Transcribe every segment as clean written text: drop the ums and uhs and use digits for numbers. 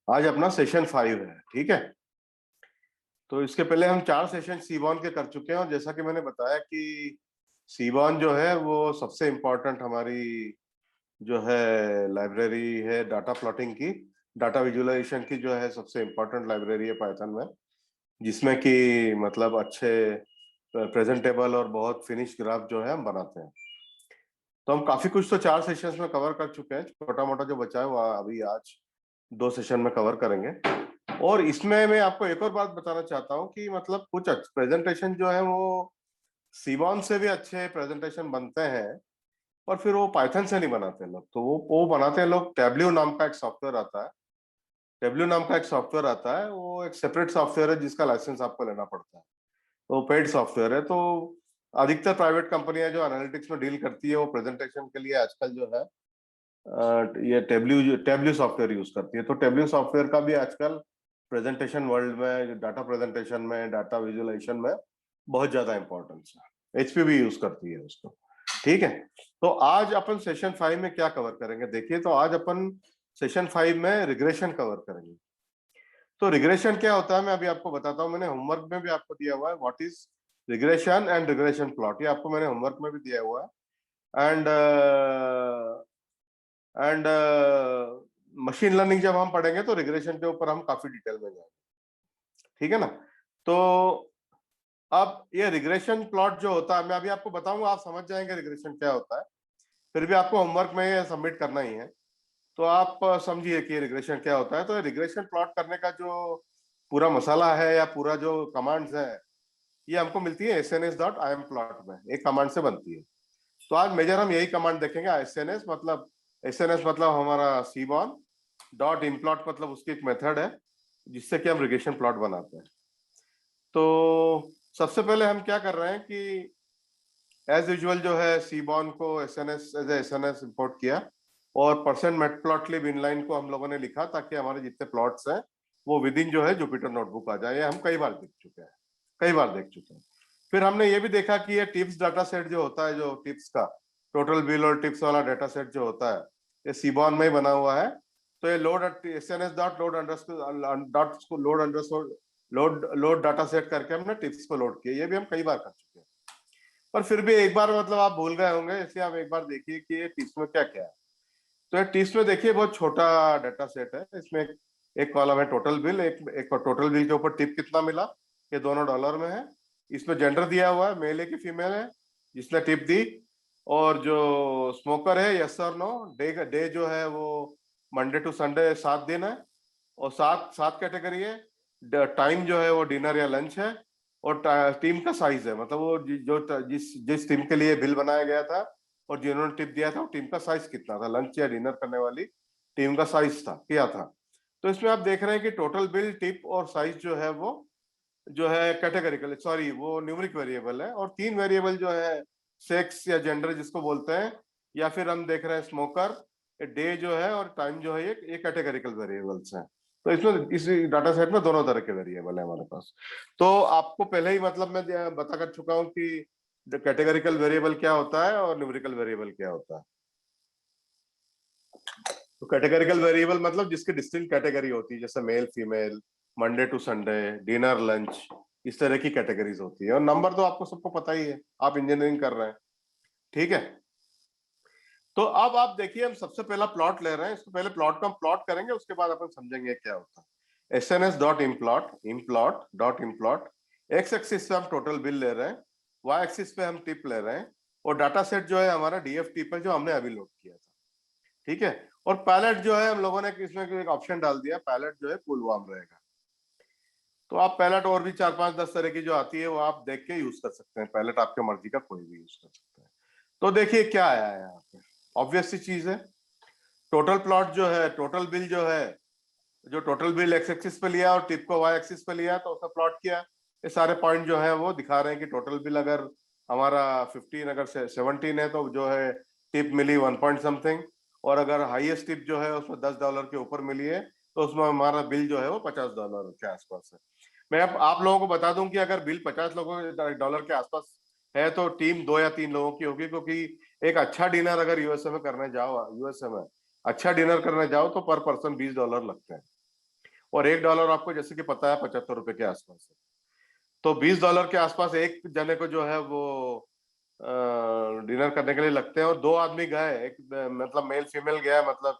आज अपना सेशन 5 है, ठीक है। तो इसके पहले हम 4 सेशन सीबॉन के कर चुके हैं, और जैसा कि मैंने बताया कि सीबॉन जो है वो सबसे इम्पोर्टेंट हमारी जो है लाइब्रेरी है डाटा प्लॉटिंग की, डाटा विजुअलाइजेशन की, जो है सबसे इम्पोर्टेंट लाइब्रेरी है पाइथन में, जिसमें कि मतलब अच्छे प्रेजेंटेबल और बहुत फिनिश ग्राफ जो है हम बनाते हैं। तो हम काफी कुछ तो 4 सेशंस में कवर कर चुके हैं, छोटा मोटा जो बचा है वो अभी आज 2 सेशन में कवर करेंगे। और इसमें मैं आपको एक और बात बताना चाहता हूँ कि मतलब कुछ प्रेजेंटेशन जो है वो सीबॉन से भी अच्छे प्रेजेंटेशन बनते हैं, और फिर वो पाइथन से नहीं बनाते लोग। तो वो बनाते हैं लोग, टेब्ल्यू नाम का एक सॉफ्टवेयर आता है। टेब्ल्यू नाम का एक सॉफ्टवेयर आता है, वो एक सेपरेट सॉफ्टवेयर है जिसका लाइसेंस आपको लेना पड़ता है। वो पेड सॉफ्टवेयर है। तो अधिकतर प्राइवेट कंपनियां जो एनालिटिक्स में डील करती है वो प्रेजेंटेशन के लिए आजकल जो है ये टेब्ल्यू सॉफ्टवेयर यूज करती है। तो टेब्ल्यू सॉफ्टवेयर का भी आजकल प्रेजेंटेशन वर्ल्ड में, डाटा प्रेजेंटेशन में, डाटा विजुअलाइजेशन में बहुत ज्यादा इंपॉर्टेंस है। एचपी भी यूज करती है उसको, ठीक है। तो आज अपन सेशन 5 में क्या कवर करेंगे, देखिए। तो आज अपन सेशन 5 में रिग्रेशन कवर करेंगे। तो रिग्रेशन क्या होता है मैं अभी आपको बताता हूँ। मैंने होमवर्क में भी आपको दिया हुआ है, what is regression and regression plot, ये आपको मैंने होमवर्क में भी दिया हुआ है। एंड मशीन लर्निंग जब हम पढ़ेंगे तो रिग्रेशन के ऊपर हम काफी डिटेल में जाएंगे, ठीक है ना। तो अब ये रिग्रेशन प्लॉट जो होता है, मैं अभी आपको बताऊंगा, आप समझ जाएंगे रिग्रेशन क्या होता है। फिर भी आपको होमवर्क में ये सबमिट करना ही है, तो आप समझिए कि रिग्रेशन क्या होता है। तो रिग्रेशन प्लॉट करने का जो पूरा मसाला है या पूरा जो कमांड्स है, ये हमको मिलती है SNS.implot में, एक कमांड से बनती है। तो आज मेजर हम यही कमांड देखेंगे। एस एन एस मतलब हमारा सीबॉन, डॉट इम्प्लॉट मतलब उसकी एक मेथड है जिससे कि हम रिग्रेशन प्लॉट बनाते हैं। तो सबसे पहले हम क्या कर रहे हैं कि एज यूजुअल जो है सीबॉन को एस एन एस इंपोर्ट किया, और परसेंट मैटप्लॉटलिब इनलाइन को हम लोगों ने लिखा ताकि हमारे जितने प्लॉट्स हैं वो विद इन जो है जुपिटर नोटबुक आ जाए। ये हम कई बार देख चुके हैं, कई बार देख चुके हैं। फिर हमने ये भी देखा कि ये टिप्स डाटा सेट जो होता है, जो टिप्स का टोटल बिल और टिप्स वाला डाटा सेट जो होता है, ये सीबॉन में ही बना हुआ है। तो ये लोड लोड डाटा सेट करके हमने टिप्स को लोड किया। ये भी हम कई बार कर चुके हैं, पर फिर भी एक बार मतलब आप भूल गए होंगे, इसलिए आप एक बार देखिए कि ये टिप्स में क्या क्या है। तो ये टिप्स में देखिए बहुत छोटा डाटा सेट है। इसमें एक कॉलम है टोटल बिल, एक टोटल बिल के ऊपर टिप कितना मिला, ये दोनों डॉलर में है। इसमें जेंडर दिया हुआ है, मेल है कि फीमेल है जिसने टिप दी, और जो स्मोकर है यस और नो, डे जो है वो मंडे टू संडे 7 दिन है, और 7 कैटेगरी है। टाइम जो है वो डिनर या लंच है, और टीम का साइज है, मतलब वो जो जिस जिस टीम के लिए बिल बनाया गया था और जिन्होंने टिप दिया था वो टीम का साइज कितना था, लंच या डिनर करने वाली टीम का साइज था क्या था। तो इसमें आप देख रहे हैं कि टोटल बिल, टिप और साइज जो है वो जो है कैटेगरिकल, सॉरी वो न्यूमेरिक वेरिएबल है। और 3 वेरिएबल जो है सेक्स या जेंडर जिसको बोलते हैं, या फिर हम देख रहे हैं स्मोकर, डे जो है और टाइम जो है, ये कैटेगरिकल वेरिएबल्स हैं। तो इसमें इस डाटा सेट में दोनों तरह के वेरिएबल है हमारे पास। तो आपको पहले ही मतलब मैं बता कर चुका हूं कि कैटेगरिकल वेरिएबल क्या होता है और न्यूमेरिकल वेरिएबल क्या होता है। तो कैटेगरिकल वेरिएबल मतलब जिसकी डिस्टिंक्ट कैटेगरी होती है, जैसे male female, Monday to Sunday, dinner lunch, इस तरह की कैटेगरीज होती है। और नंबर तो आपको सबको पता ही है, आप इंजीनियरिंग कर रहे हैं, ठीक है। तो अब आप देखिए, हम सबसे पहला प्लॉट ले रहे हैं। इसको पहले प्लॉट को हम प्लॉट करेंगे, उसके बाद अपन समझेंगे क्या होता है। SNS.implot एक्स एक्सिस पे हम टोटल बिल ले रहे हैं, वाई एक्सिस पे हम टिप ले रहे हैं, और डाटा सेट जो है हमारा डीएफ टिप है जो हमने अभी लोड किया था, ठीक है। और पैलेट जो है हम लोगों ने इसमें एक ऑप्शन डाल दिया, पैलेट जो है पुलवाम रहेगा। तो आप पैलेट और भी 4 5 10 तरह की जो आती है वो आप देख के यूज कर सकते हैं। पैलेट आपके मर्जी का कोई भी यूज कर सकते हैं। तो देखिए क्या आया है यहाँ पे, ऑब्वियस सी चीज है। टोटल प्लॉट जो है, टोटल बिल जो है, जो टोटल बिल एक्स एक्सिस पे लिया और टिप को वाई एक्सिस पे लिया, तो उसका प्लॉट किया। ये सारे पॉइंट जो है वो दिखा रहे हैं कि टोटल बिल अगर हमारा 15, अगर 17 है तो जो है टिप मिली 1 पॉइंट समथिंग, और अगर हाईएस्ट टिप जो है उसमें $10 के ऊपर मिली है तो उसमें हमारा बिल जो है वो $50 के आसपास है। मैं अब आप लोगों को बता दूं कि अगर बिल 50 लोगों डॉलर के आसपास है तो टीम 2 या 3 लोगों की होगी, क्योंकि एक अच्छा डिनर अगर यूएसए में करने जाओ, यूएसए में अच्छा डिनर करने जाओ तो पर पर्सन $20 लगते हैं, और $1 आपको जैसे कि पता है 75 रुपए के आसपास है। तो $20 के आसपास एक जने को जो है वो डिनर करने के लिए लगते हैं। और 2 आदमी गए, एक मतलब मेल फीमेल गया, मतलब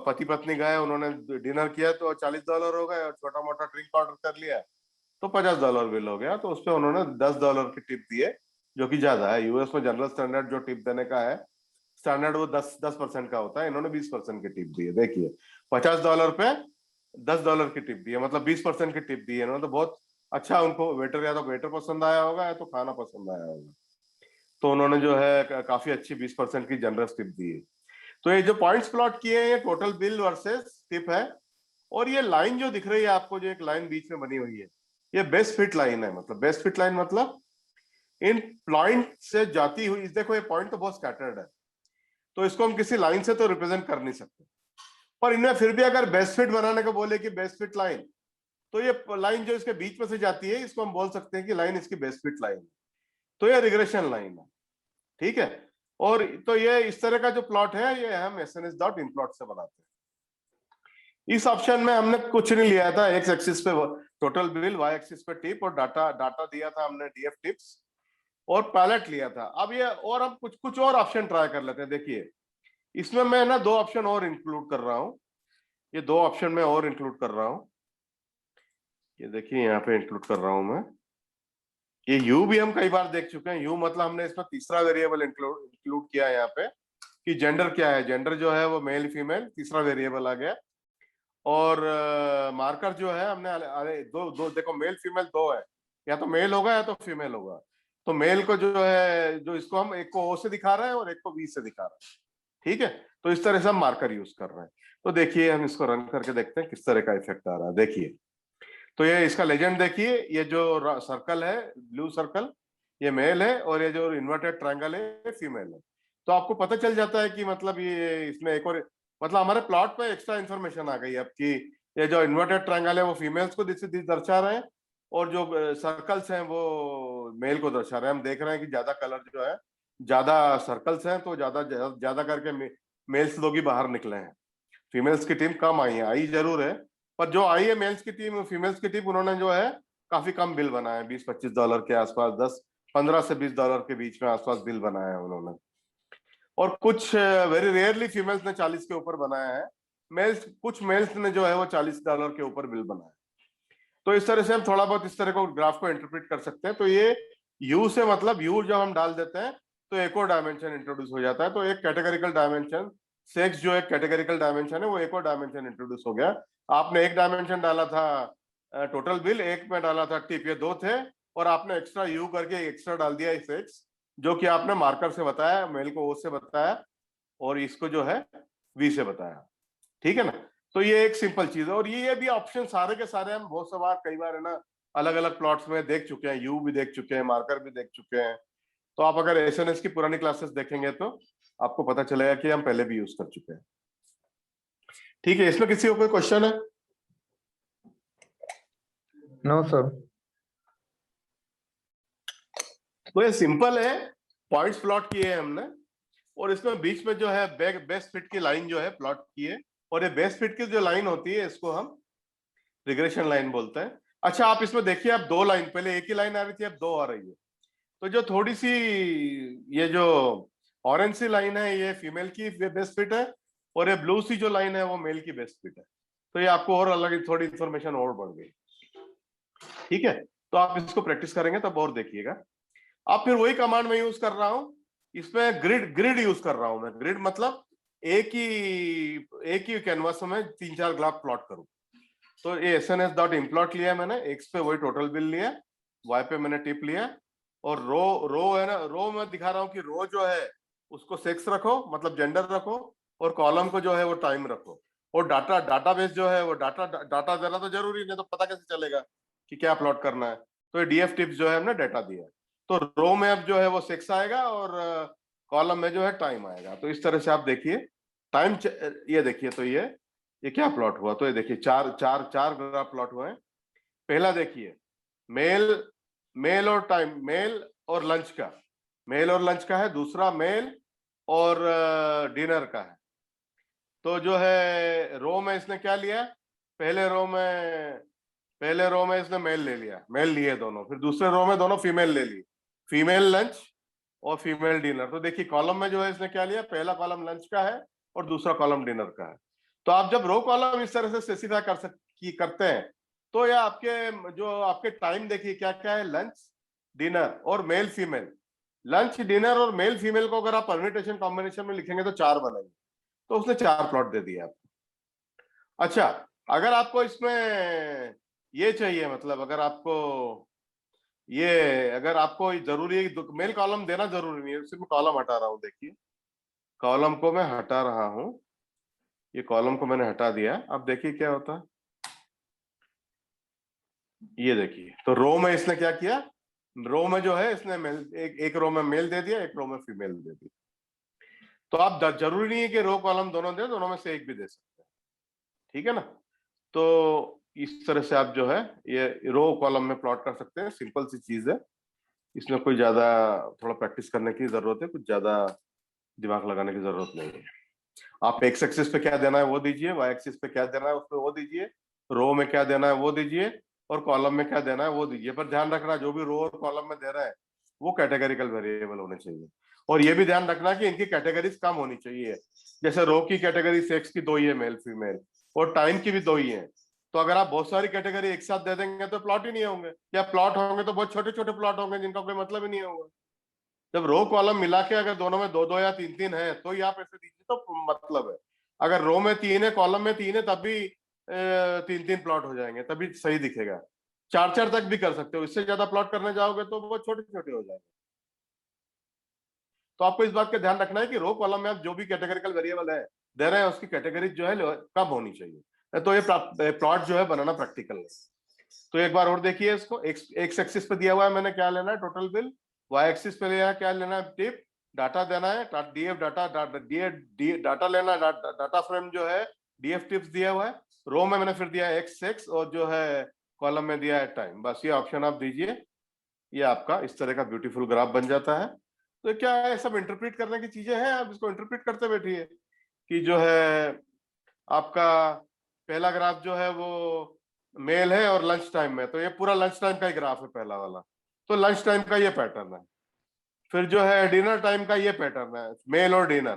पति पत्नी गए, उन्होंने डिनर किया तो $40 हो गए, और छोटा मोटा ड्रिंक ऑर्डर कर लिया तो $50 बिल हो गया। तो उस पर उन्होंने $10 की टिप दिए, जो कि ज्यादा है। यूएस में जनरल स्टैंडर्ड जो टिप देने का है स्टैंडर्ड वो 10% का होता है, इन्होंने 20% की टिप दी है। देखिए $50 पे $10 की टिप दी है, मतलब 20% की टिप दी है इन्होंने। तो बहुत अच्छा, उनको वेटर या तो वेटर पसंद आया होगा या तो खाना पसंद आया होगा, तो उन्होंने जो है काफी अच्छी 20% की जनरस टिप दी है। तो ये जो पॉइंट्स प्लॉट किए हैं ये टोटल बिल वर्सेस टिप है। और ये लाइन जो दिख रही है आपको, जो एक लाइन बीच में बनी हुई है, ये बेस्ट फिट लाइन है। मतलब बेस्ट फिट लाइन मतलब इन पॉइंट से जाती हुई, देखो ये पॉइंट तो बहुत स्कैटर्ड है, तो इसको हम किसी लाइन से तो रिप्रेजेंट कर नहीं सकते, पर इनमें फिर भी अगर बेस्ट फिट बनाने को बोले कि बेस्ट फिट लाइन, तो ये लाइन जो इसके बीच में से जाती है इसको हम बोल सकते हैं कि लाइन इसकी बेस्ट फिट लाइन है। तो ये रिग्रेशन लाइन है, ठीक है। और तो ये इस तरह का जो प्लॉट है ये हम SNS.INPLOT से बनाते हैं। इस ऑप्शन में हमने कुछ नहीं लिया था, एक्स एक्सिस पे टोटल बिल, वाई एक्सिस पे टिप, और डाटा दिया था हमने डीएफ टिप्स, और पैलेट लिया था। अब ये और हम कुछ कुछ और ऑप्शन ट्राई कर लेते हैं। देखिए इसमें मैं ना 2 ऑप्शन और इंक्लूड कर रहा हूं, ये 2 ऑप्शन में और इंक्लूड कर रहा हूं। ये देखिए यहाँ पे इंक्लूड कर रहा हूं मैं। ये यू भी हम कई बार देख चुके हैं। यू मतलब हमने इसमें तीसरा वेरिएबल इंक्लूड किया है यहाँ पे, कि जेंडर क्या है। जेंडर जो है वो मेल फीमेल, तीसरा वेरिएबल आ गया। और मार्कर जो है हमने, अरे दो दो देखो, मेल फीमेल 2 है, या तो मेल होगा या तो फीमेल होगा। तो मेल को जो है, जो इसको हम एक को ओ से दिखा रहे हैं और एक को वी से दिखा रहे हैं, ठीक है। तो इस तरह से हम मार्कर यूज कर रहे हैं। तो देखिए हम इसको रन करके देखते हैं किस तरह का इफेक्ट आ रहा है। देखिए तो ये इसका लेजेंड देखिए, ये जो सर्कल है, ब्लू सर्कल, ये मेल है, और ये जो इन्वर्टेड ट्रायंगल है ये फीमेल है। तो आपको पता चल जाता है कि मतलब ये इसमें एक और, मतलब हमारे प्लॉट पे एक्स्ट्रा इन्फॉर्मेशन आ गई अब कि ये जो इन्वर्टेड ट्रायंगल है वो फीमेल्स को दर्शा रहे हैं, और जो सर्कल्स हैं वो मेल को दर्शा रहे हैं। हम देख रहे हैं कि ज्यादा कलर जो है, ज्यादा सर्कल्स हैं, तो ज्यादा ज्यादा करके मेल्स लोग ही बाहर निकले हैं, फीमेल्स की टीम कम आई है। आई जरूर है, पर जो आई है मेल्स की टीम, फीमेल्स की टीम, उन्होंने जो है काफी कम बिल बनाया है, $20-25 के आसपास, 10-15 से $20 के बीच में आसपास बिल बनाया है उन्होंने। और कुछ वेरी रेयरली फीमेल्स ने 40 के ऊपर बनाया है। मेल्स, कुछ मेल्स ने जो है वो $40 के ऊपर बिल बनाया। तो इस तरह से हम थोड़ा बहुत इस तरह को ग्राफ को इंटरप्रेट कर सकते हैं। तो ये यू से मतलब यू जब हम डाल देते हैं तो एक और डायमेंशन इंट्रोड्यूस हो जाता है। तो एक कैटेगरिकल डायमेंशन, सेक्स जो एक कैटेगरिकल डायमेंशन है, वो एक और डायमेंशन इंट्रोड्यूस हो गया। आपने एक डायमेंशन डाला था टोटल बिल, एक में डाला था टिप, ये 2 थे, और आपने एक्स्ट्रा यू करके एक्स्ट्रा डाल दिया सेक्स, जो कि आपने मार्कर से बताया, मेल को ओ से बताया और इसको जो है वी से बताया, ठीक है ना। तो ये एक सिंपल चीज है। और ये भी ऑप्शन सारे के सारे हम बहुत सवार कई बार है ना अलग अलग प्लॉट्स में देख चुके हैं, यू भी देख चुके हैं, मार्कर भी देख चुके हैं। तो आप अगर एसएनएस की पुरानी क्लासेस देखेंगे तो आपको पता चलेगा कि हम पहले भी यूज कर चुके हैं, ठीक है। इसमें किसी को कोई क्वेश्चन है? No sir. तो ये सिंपल है, पॉइंट्स प्लॉट किए हैं हमने, और इसमें बीच में जो है बेस्ट फिट की लाइन जो है प्लॉट की है। और ये बेस्ट फिट की जो लाइन होती है इसको हम रिग्रेशन लाइन बोलते हैं। अच्छा आप इसमें देखिए, अब 2 लाइन, पहले एक ही लाइन आ रही थी, अब 2 आ रही है। तो जो थोड़ी सी ये जो ऑरेंज सी लाइन है ये फीमेल की बेस्ट फिट है, और ये ब्लू सी जो लाइन है वो मेल की बेस्ट फिट है। तो ये आपको और अलग थोड़ी इंफॉर्मेशन और बढ़ गई, ठीक है। तो आप इसको प्रैक्टिस करेंगे तब और देखिएगा। अब फिर वही कमांड में यूज कर रहा हूं, इसमें ग्रिड ग्रिड यूज कर रहा हूं मैं। ग्रिड मतलब एक ही कैनवास में 3-4 ग्राफ प्लॉट करूं। तो ये SNS.INPLOT लिया मैंने, एक्स पे वही टोटल बिल लिया, वाई पे मैंने टिप लिया, और रो है ना, रो में दिखा रहा हूं कि रो जो है उसको सेक्स रखो, मतलब जेंडर रखो, और कॉलम को जो है वो टाइम रखो। और डाटाबेस जो है वो डाटा देना तो जरूरी नहीं, तो पता कैसे चलेगा कि क्या प्लॉट करना है। तो ये डीएफ टिप्स जो है हमने डाटा दिया। तो रो में अब जो है वो सेक्स आएगा, और कॉलम में जो है टाइम आएगा। तो इस तरह से आप देखिए टाइम, ये देखिए, तो ये क्या प्लॉट हुआ। तो ये देखिए चार ग्राफ प्लॉट हुए हैं। पहला देखिए मेल, मेल और टाइम, मेल और लंच का, मेल और लंच का है। दूसरा मेल और डिनर का है। तो जो है रो में इसने क्या लिया, पहले रो में इसने मेल ले लिया, मेल लिए दोनों, फिर दूसरे रो में दोनों फीमेल ले ली, फीमेल लंच और फीमेल डिनर। तो देखिए कॉलम में जो है इसने क्या लिया, पहला कॉलम लंच का है और दूसरा कॉलम डिनर का है। तो आप जब रो कॉलम इस तरह से स्पेसिफाई करते हैं तो ये आपके जो आपके टाइम देखिए क्या क्या है, लंच डिनर और मेल फीमेल। लंच डिनर और मेल फीमेल को अगर आप परम्यूटेशन कॉम्बिनेशन में लिखेंगे तो 4 बनेंगे, तो उसने 4 प्लॉट दे दिया आपको। अच्छा, अगर आपको इसमें ये चाहिए, मतलब अगर आपको जरूरी है, मेल कॉलम देना जरूरी नहीं है, सिर्फ मैं कॉलम हटा रहा हूं। देखिए कॉलम को मैं हटा रहा हूं, ये कॉलम को मैंने हटा दिया। अब देखिए क्या होता है, ये देखिए तो रो में इसने क्या किया, रो में जो है इसने मेल, एक रो में मेल दे दिया, एक रो में फीमेल दे दी। तो आप जरूरी नहीं है कि रो कॉलम दोनों दे, दोनों में से एक भी दे सकते हैं, ठीक है ना। तो इस तरह से आप जो है ये रो कॉलम में प्लॉट कर सकते हैं, सिंपल सी चीज है, इसमें कोई ज्यादा थोड़ा प्रैक्टिस करने की जरूरत है, कुछ ज्यादा दिमाग लगाने की जरूरत नहीं है। आप एक्स एक्सिस पे क्या देना है वो दीजिए, वाई एक्सिस पे क्या देना है उस पे वो दीजिए, रो में क्या देना है वो दीजिए और कॉलम में क्या देना है वो दीजिए। पर ध्यान रखना जो भी रो और कॉलम में दे रहे हैं वो कैटेगरिकल वेरिएबल होने चाहिए। और ये भी ध्यान रखना कि इनकी कैटेगरीज कम होनी चाहिए। जैसे रो की कैटेगरी सेक्स की 2 ही है, मेल फीमेल, और टाइम की भी 2 ही है। तो अगर आप बहुत सारी कैटेगरी एक साथ दे देंगे तो प्लॉट ही नहीं होंगे, या प्लॉट होंगे तो बहुत छोटे छोटे प्लॉट होंगे जिनका कोई मतलब ही नहीं होगा। जब रो कॉलम मिला के अगर दोनों में 2 2 या 3 3 है तो ही आप ऐसे दीजिए तो मतलब है। अगर रो में 3 है कॉलम में 3 है तब भी 3 3 प्लॉट हो जाएंगे, तभी सही दिखेगा। 4 4 तक भी कर सकते हो, इससे ज्यादा प्लॉट करने जाओगे तो वो छोटे छोटे हो जाएंगे। तो आपको इस बात का ध्यान रखना है कि रो कॉलम में आप जो भी कैटेगरिकल वेरिएबल है दे रहे हैं उसकी कैटेगरी जो है कम होनी चाहिए, तो ये प्लॉट जो है बनाना प्रैक्टिकल है। तो एक बार और देखिए इसको, एक्स एक्सिस पे दिया हुआ है मैंने क्या लेना है टोटल बिल, वाई एक्सिस पे लिया है क्या लेना है टिप, डाटा देना है डीएफ डाटा, डाटा लेना है, डाटा फ्रेम जो है डीएफ टिप्स दिया हुआ है। रो में मैंने फिर दिया है एक्स एक्स और जो है कॉलम में दिया है टाइम। बस ये ऑप्शन आप दीजिए, ये आपका इस तरह का ब्यूटीफुल ग्राफ बन जाता है। तो क्या है, सब इंटरप्रेट करने की चीजें हैं, आप इसको इंटरप्रेट करते बैठिए कि जो है आपका पहला ग्राफ जो है वो मेल है और लंच टाइम में, तो ये पूरा लंच टाइम का ही ग्राफ है पहला वाला। तो लंच टाइम का ये पैटर्न है। फिर जो है डिनर टाइम का ये पैटर्न है, मेल और डिनर।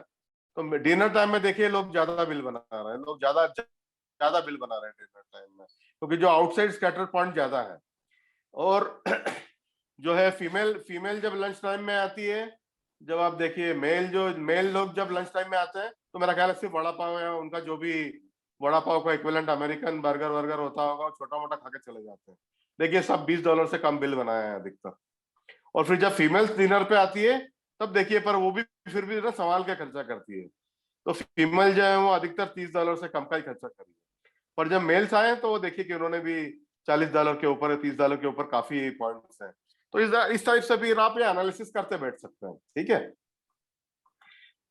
तो डिनर टाइम में देखिए लोग ज्यादा बिल बना रहे हैं, लोग ज्यादा ज्यादा बिल बना रहे हैं डिनर टाइम में, क्योंकि जो आउटसाइड स्कैटर पॉइंट ज्यादा है। और जो है फीमेल फीमेल जब लंच टाइम में आती है, जब आप देखिए मेल लोग जब लंच टाइम में आते हैं तो मेरा ख्याल है सिर्फ वड़ा पाव या उनका जो भी वड़ा पाव का इक्विवेलेंट अमेरिकन बर्गर वर्गर होता होगा छोटा मोटा खा के चले जाते हैं। देखिए सब $20 से कम बिल बनाए हैं अधिकतर। और फिर जब फीमेल डिनर पे आती है तब देखिए, पर वो भी फिर भी ना संभाल के खर्चा करती है। तो फीमेल जो है वो अधिकतर $30 से कम का ही खर्चा करी है। पर जब मेल्स आए तो वो देखिए कि उन्होंने भी $40 के ऊपर, $30 के ऊपर काफी पॉइंट्स हैं। तो इस टाइप से भी आप ये एनालिसिस करते बैठ सकते हैं, ठीक है।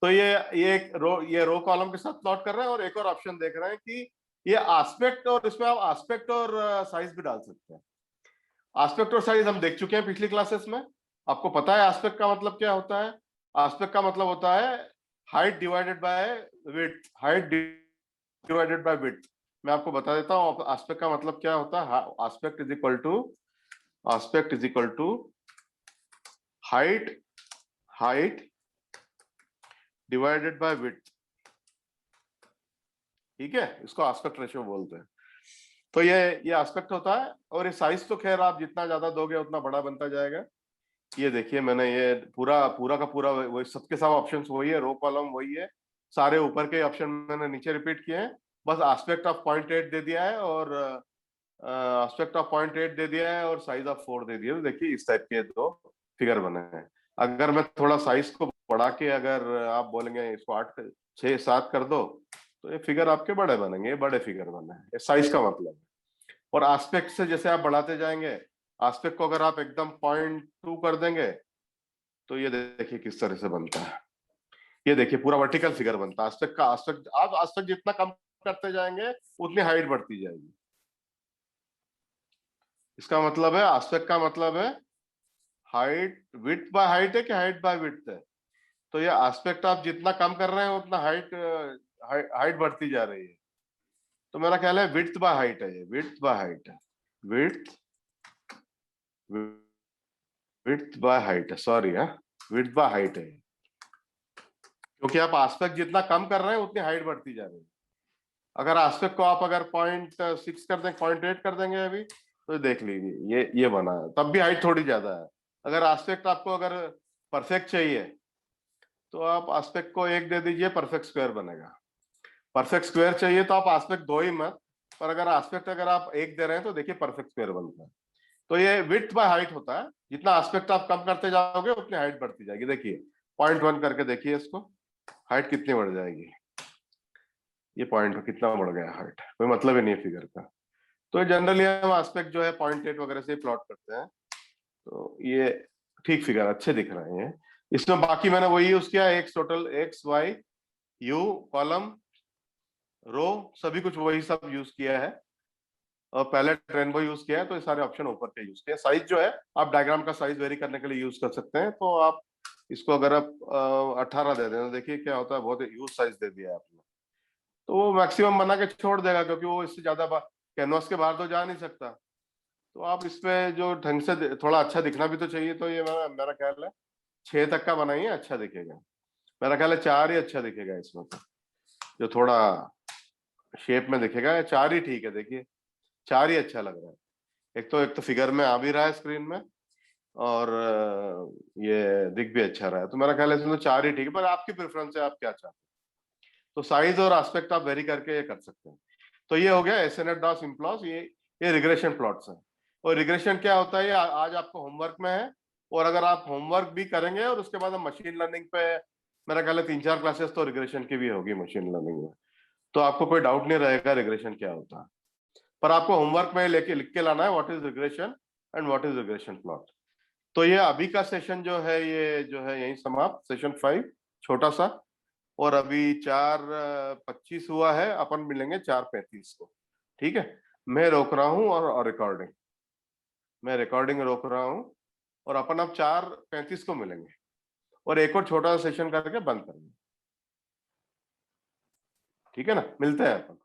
तो ये रो कॉलम के साथ प्लॉट कर रहे हैं, और एक और ऑप्शन देख रहे हैं कि ये आस्पेक्ट, और इसमें आप आस्पेक्ट और साइज भी डाल सकते हैं। आस्पेक्ट और साइज हम देख चुके हैं पिछली क्लासेस में। आपको पता है आस्पेक्ट का मतलब क्या होता है? आस्पेक्ट का मतलब होता है height divided by width, height divided by width. मैं आपको बता देता हूँ आस्पेक्ट का मतलब क्या होता है। Aspect is equal to height height divided by width, ठीक है, इसको आस्पेक्ट रेशियो बोलते हैं। तो ये आस्पेक्ट होता है। और ये साइज तो खैर आप जितना ज्यादा दोगे उतना बड़ा बनता जाएगा। ये देखिए मैंने ये पूरा पूरा का पूरा वही, सबके सब ऑप्शंस वही है, रो कॉलम वही है, सारे ऊपर के ऑप्शन मैंने नीचे रिपीट किए हैं। बस एस्पेक्ट ऑफ 0.8 दे दिया है और एस्पेक्ट ऑफ 0.8 दे दिया है और साइज ऑफ 4 दे दिया है। तो देखिए इस टाइप के 2 फिगर बने हैं। अगर मैं थोड़ा साइज को बढ़ा के अगर आप बोलेंगे इसको 8 6 7 कर दो तो ये फिगर आपके बड़े बनेंगे, ये बड़े फिगर बने हैं, साइज का मतलब है। और एस्पेक्ट से जैसे आप बढ़ाते जाएंगे, एस्पेक्ट को अगर आप एकदम 0.2 कर देंगे तो ये देखिए किस तरह से बनता है। ये देखिए पूरा वर्टिकल फिगर बनता है। एस्पेक्ट का एस्पेक्ट आप एस्पेक्ट जितना कम करते जाएंगे उतनी हाइट बढ़ती जाएगी। इसका मतलब है एस्पेक्ट का मतलब है हाइट विड्थ बाय हाइट है कि हाइट बाय विड्थ है। तो ये एस्पेक्ट आप जितना कम कर रहे हैं उतना हाइट हाइट बढ़ती जा रही है। तो मेरा ख्याल है विड्थ बाय हाइट है, ये विड्थ बाय हाइट है, विड्थ बाय हाइट है, सॉरी है, विड्थ बाय हाइट है, क्योंकि आप आस्पेक्ट जितना कम कर रहे हैं उतनी हाइट बढ़ती जा रही है। अगर आस्पेक्ट को आप अगर 0.6 कर देंगे, 0.8 कर देंगे अभी, तो देख लीजिए ये बना है, तब भी हाइट थोड़ी ज्यादा है। अगर आस्पेक्ट आपको अगर परफेक्ट चाहिए तो आप आस्पेक्ट को 1 दे दीजिए, परफेक्ट स्क्वायर बनेगा। परफेक्ट स्क्वायर चाहिए तो आप आस्पेक्ट 2 ही मत, पर अगर आस्पेक्ट अगर आप 1 दे रहे हैं तो देखिए परफेक्ट स्क्वायर बनता है। तो ये विड्थ बाय हाइट होता है, जितना आस्पेक्ट आप कम करते जाओगे उतनी हाइट बढ़ती जाएगी। देखिए 0.1 करके देखिए इसको, हाइट कितनी बढ़ जाएगी, ये पॉइंट कितना बढ़ गया हाइट, कोई मतलब ही नहीं है फिगर का। तो जनरली हम आस्पेक्ट जो है 0.8 वगैरह से प्लॉट करते हैं, तो ये ठीक फिगर अच्छे दिख रहे हैं। इसमें बाकी मैंने वही यूज किया, X total, X Y U column row सभी कुछ वही सब यूज किया है, और पहले रेनबो यूज किया है, तो ये सारे ऑप्शन ऊपर के यूज किया। साइज जो है आप डायग्राम का साइज वेरी करने के लिए यूज कर सकते हैं। तो आप इसको अगर आप 18 दे दें तो देखिए क्या होता है, बहुत यूज साइज दे दिया है आपने, तो वो मैक्सिमम बना के छोड़ देगा, क्योंकि वो इससे ज्यादा कैनवास के बाहर तो जा नहीं सकता। तो आप इसमें जो ढंग से थोड़ा अच्छा दिखना भी तो चाहिए, तो ये मेरा ख्याल है 6 तक का बनाइए, अच्छा दिखेगा। मेरा ख्याल है 4 ही अच्छा दिखेगा इसमें, तो जो थोड़ा शेप में दिखेगा 4 ही ठीक है। देखिए 4 ही अच्छा लग रहा है, एक तो फिगर में आ भी रहा है स्क्रीन में, और ये दिख भी अच्छा रहा है। तो मेरा ख्याल है इसमें तो 4 ही ठीक है, पर आपकी प्रेफरेंस है, आप क्या चाहते हैं। तो साइज और एस्पेक्ट आप वेरी करके ये कर सकते हैं। तो ये हो गया एसएनएफ डॉट सिम्प्लॉस, ये रिग्रेशन प्लॉट्स हैं। और रिग्रेशन क्या होता है, ये आज आपको होमवर्क में है, और अगर आप होमवर्क भी करेंगे और उसके बाद हम मशीन लर्निंग पे, मेरा ख्याल है 3-4 क्लासेस तो रिग्रेशन की भी होगी मशीन लर्निंग में, तो आपको कोई डाउट नहीं रहेगा रिग्रेशन क्या होता है। पर आपको होमवर्क में लेके लिख के लाना है what is regression and what is regression plot. तो ये अभी का सेशन जो है, ये जो है यही समाप्त, सेशन 5 छोटा सा। और अभी 4:25 हुआ है, अपन मिलेंगे 4:35 को, ठीक है। मैं रोक रहा हूँ, और रिकॉर्डिंग मैं रिकॉर्डिंग रोक रहा हूँ, और अपन अब 4:35 को मिलेंगे, और एक और छोटा सा सेशन करके बंद करेंगे, ठीक है ना। मिलते हैं अपन।